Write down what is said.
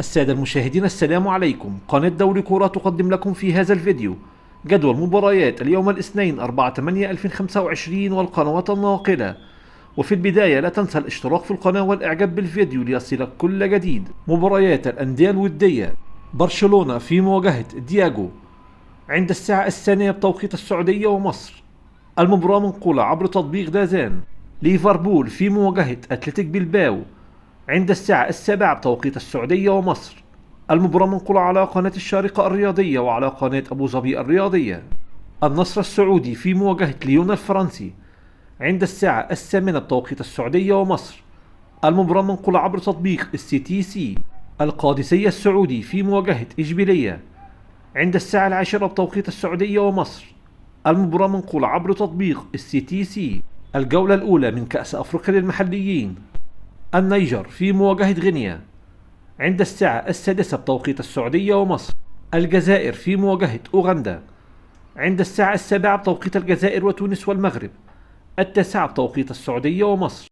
السادة المشاهدين، السلام عليكم. قناة دوري كورة تقدم لكم في هذا الفيديو جدول مباريات اليوم الاثنين 4/8/2025 والقنوات الناقلة. وفي البداية لا تنسى الاشتراك في القناة والإعجاب بالفيديو ليصلك كل جديد. مباريات الأندية الودية: برشلونة في مواجهة دياغو عند الساعة 2 بتوقيت السعودية ومصر. المباراة منقولة عبر تطبيق دازان. ليفربول في مواجهة أتلتيك بلباو عند الساعة 7 بتوقيت السعودية ومصر. المباراة منقولة على قناة الشارقة الرياضية وعلى قناة أبو ظبي الرياضية. النصر السعودي في مواجهة ليون الفرنسي عند الساعة 8 بتوقيت السعودية ومصر. المباراة منقولة عبر تطبيق CTC. القادسية السعودي في مواجهة إشبيلية عند الساعة 10 بتوقيت السعودية ومصر. المباراة منقولة عبر تطبيق CTC. الجولة الأولى من كأس أفريقيا للمحليين: النيجر في مواجهة غينيا عند الساعة 6 بتوقيت السعودية ومصر. الجزائر في مواجهة أوغندا عند الساعة 7 بتوقيت الجزائر وتونس والمغرب، 9 بتوقيت السعودية ومصر.